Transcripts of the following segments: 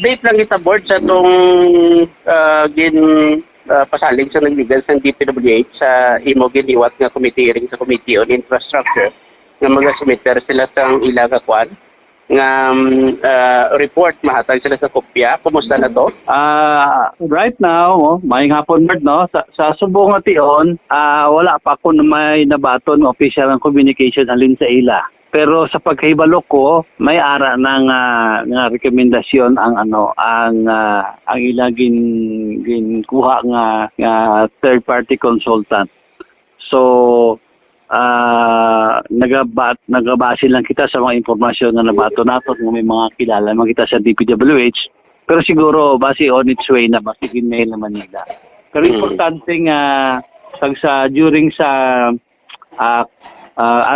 update lang kita board sa itong pasalig sa naglegal sa DPWH sa imo giniwat nga committee hearing sa Committee on Infrastructure nga mga submitter sila sa ilang kwan nga report mahatag sila sa kopya. Kumusta na to? Right now, maayong hapon Bert, no? Sa subong nga tion, wala pa ako na may nabaton nga official ng communication halin sa ila. Pero sa pagkahibalo ko, may ara ng nga rekomendasyon ang ilang ginkuha nga third party consultant. So nagabase lang kita sa mga impormasyon na nabato nato kung may mga kilala man kita sa DPWH, pero siguro base on its way na base email naman nila. Pero importante nga during sa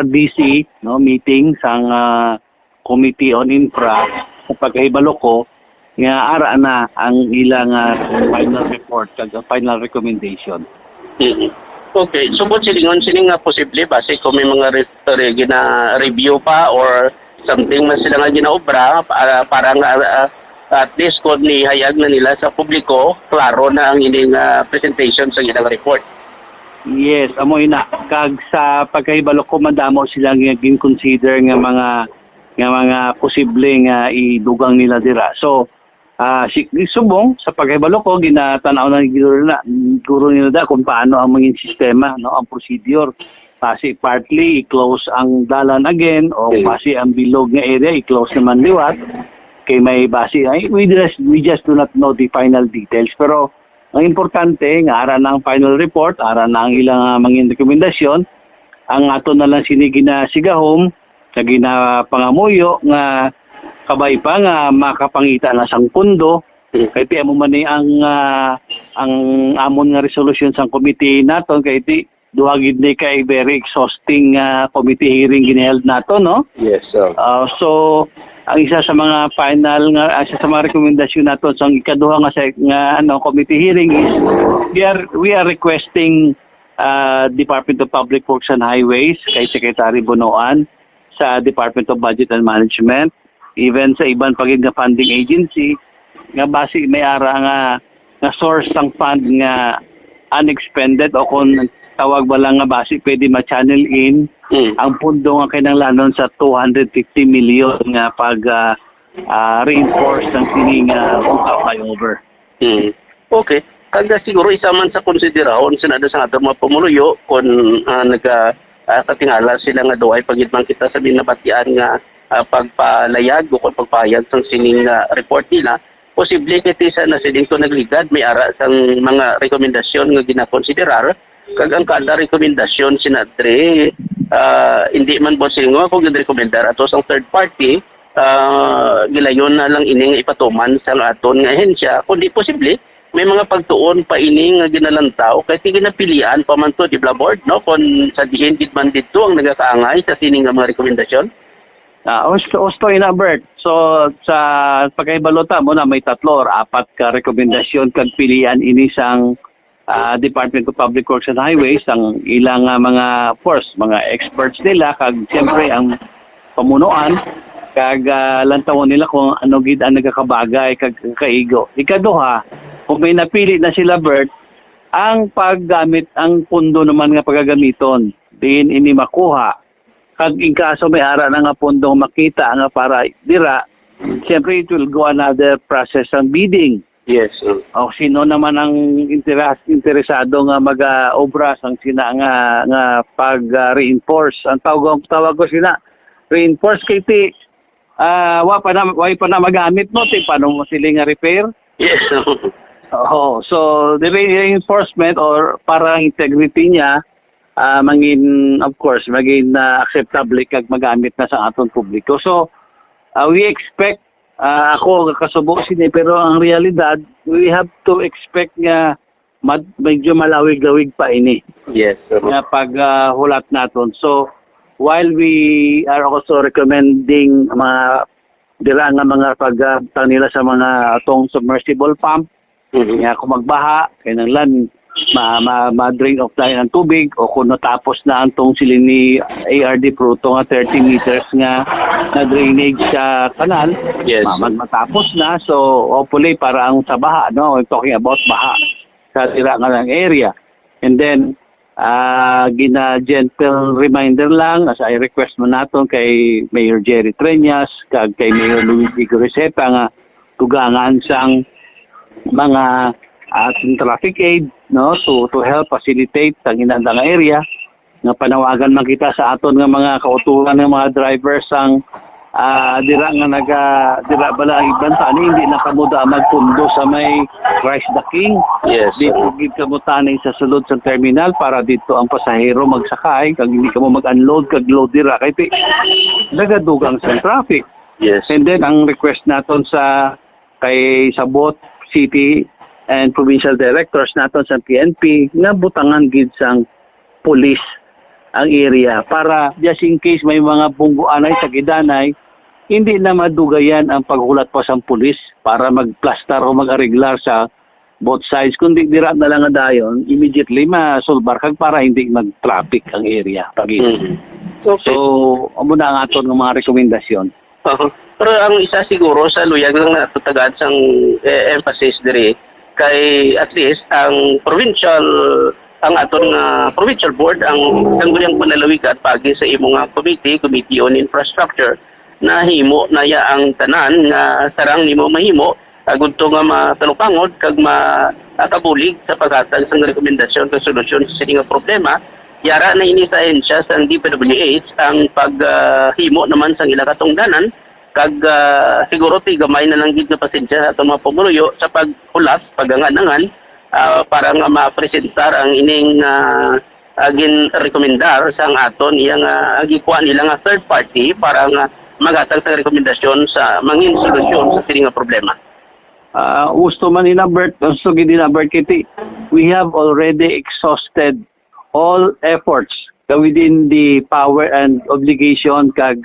RDC meeting sang Committee on Infra sa pagkahibalo ko nga ara na ang ilang final report kag final recommendation. Okay, so kung silingon nga posible base kung may mga review pa or something man sila nga ginaobra para nga at least kung nihayag na nila sa publiko, klaro na ang ining presentation sa ilang report. Yes, amo ina kag sa pagkahibalo ko madamo silang gin-consider nga mga posible nga idugang nila dira. So subong sa pagkahibalo ko ginatanaw na guro nila kung paano ang mga sistema, ang procedure. Kasi partly i-close ang dalan again o base ang bilog nga area i-close naman liwat kay may base we just do not know the final details, pero ang importante nga ara na ang final report, ara na ang ilang mga rekomendasyon, ang ato na lang siniginsigahom sa ginapangamuyo nga kabay pa nga makapangita na sang pundo kay ti amo man ni ang amon nga resolution sang committee naton kay ti duha gid ni kay very exhausting committee hearing ginheld nato, no? Yes, sir. So ang isa sa mga final nga isa sa mga rekomendasyon nato sang ikaduha nga committee hearing is we are requesting Department of Public Works and Highways kay Secretary Bonoan sa Department of Budget and Management, even sa ibang pagig nga funding agency nga base may ara nga source sang fund nga unexpended o kung tawag ba lang nga base pwede ma-channel in ang pundo nga kinahanglanon sa 250 million nga pag reinforce ng sining flyover. Okay. Kaya siguro isa man sa konsiderahon sinada sa ato mga pumuluyo kung katingala sila nga doay pagitman kita sa binabatian nga pagpalayag o pagpahayag sa sining report nila, posible kitisa na sining to nagligad may ara sang mga rekomendasyon nga ginakonsiderar kag ang kada rekomendasyon sinadre hindi man bosingo kung girekomendar ato sang third party gilayon na lang ini nga ipatuman sa aton nga ahensya kundi posible may mga pagtuon pa ini nga ginalantaw kay ginapilian pa man to di board, no, kung sa diin gid man dito ang nagakaangay sa sining nga mga rekomendasyon. Osto ina Bert. So sa pagkaibalota mo na may 3 or 4 ka rekomendasyon kag pilian ini sang Department of Public Works and Highways ang ilang mga mga experts nila kag siyempre ang pamunuan kag lantawon nila kung ano gid ang nagakabagay kag kaigo. Ikaduha, kung may napili na sila Bert, ang paggamit ang pundo naman nga pagagamiton din ini makuha kag in kaso may ara na nga pundo makita nga para dira, siyempre it will go another process ng bidding. Yes. O sino naman ang interesado nga mag-obra sang sina nga pag-reinforce. Ang tawag ko sina reinforce kay ti wa pa na magamit mo ti paano mo sila nga repair? Yes. So the reinforcement or para integrity niya of course maging acceptable kag magamit na sa aton publiko. So we expect ako kasubok sini pero ang realidad we have to expect nga medyo malawig-lawig pa ini. Yes. Nga paghulat naton. So while we are also recommending mga dira nga mga pagtang nila sa mga atong submersible pump, nga kung magbaha kay nanglan ma-drain off tayo ng tubig o kung natapos na antong siling ni ARD Pruto nga 30 meters nga na drainage sa kanal. Yes. Matapos na, so hopefully para ang sa baha, no? We're talking about baha sa tira nga ng area. And then, gentle reminder lang, as I request mo naton kay Mayor Jerry Treñas, kay Mayor Luigi Goriseta nga tugangan sang mga ating traffic aid, no, to help facilitate ang inandang area nga panawagan man kita sa aton nga mga kautulan ng mga drivers ang dira bala ang ibang tani hindi na kamuda magpundo sa may Christ the King. Yes. Dito gid kamo taning sa sulod sa terminal para dito ang pasahero magsakay kag hindi kamo mag-unload kag load dira kay nagadugang sa traffic. Yes. And then ang request naton sa both city and provincial directors naton sa PNP nga butangan gid sang police ang area para just in case may mga bungguanay sa gidanay hindi na madugayan ang paghulat pa sa pulis para magplastar o mag-ariglar sa both sides kundi dira na lang dayon immediately masulbar kag para hindi mag-traffic ang area pagin. Okay. So amo na ang aton nga mga rekomendasyon. Pero ang isa siguro sa luyag lang natutagad sang emphasis diri kay at least ang aton nga provincial board ang sangguniang panalawig at pagi sa imo nga committee on infrastructure na himo na ya ang tanan nga sarang nimo mahimo agudto nga matalupangod kag makabulig sa paghatag sang rekomendasyon kag solusyon sa sining nga problema yara na ini sa ahensya sa DPWH ang paghimo naman sang ila katungdanan kag siguro gamay na lang gid nga pasensya sa atong mga pumuluyo sa paghulas pagangan-angan para nga ma-presentar ang ining gin-rekomendar sang aton iyang gikuan nila nga third party para nga maghatag sa rekomendasyon sa mangin solusyon sa sining nga problema. Gusto man ni Bert, gusto gid ni Bert kiti. We have already exhausted all efforts within the power and obligation kag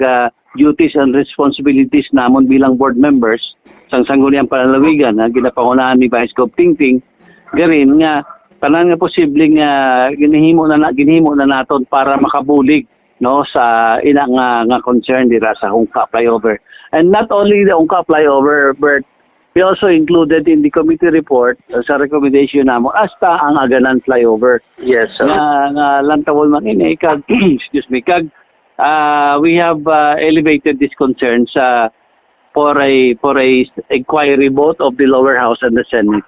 duties and responsibilities namon bilang board members sang sangguniang panlalawigan na ginapangunahan ni Vice Gov Tingting garin nga tanan nga posibleng ginhimo na naton para makabulig no sa ina nga concern dira sa Hungka flyover. And not only the Hungka flyover, but we also included in the committee report sa recommendation namo hasta ang Aganan flyover. Yes, sir. Nga lantawol man ini kag excuse me kag we have elevated this concern for a inquiry both of the lower house and the Senate